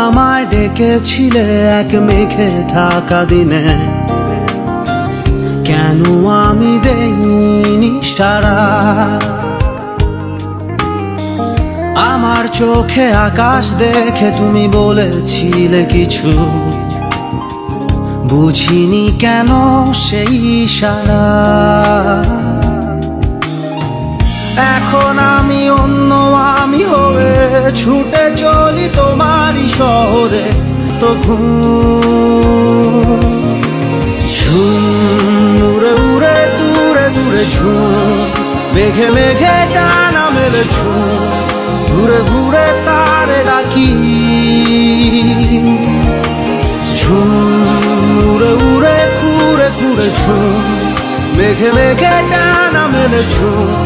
আমায় ডেকেছিলে এক মেঘে ঢাকা দিনে, কেন আমি দেইনি সাড়া? আমার চোখে আকাশ দেখে তুমি বলেছিলে কিছু, বুঝিনি কেন সেই ইশারা। এখন আমি অন্য আমি হয়ে ছুটে চলি তোমারই শহরে, তো ঝুম উড়ে উড়ে দূরে দূরে ঝুম, মেঘে মেঘে ডানা মেলে ঝুম, ঘুরে ঘুরে তারে ডাকি। ঝুম উড়ে উড়ে ঘুরে ঘুরে ঝুম, মেঘে মেঘে ডানা মেলে ঝুম,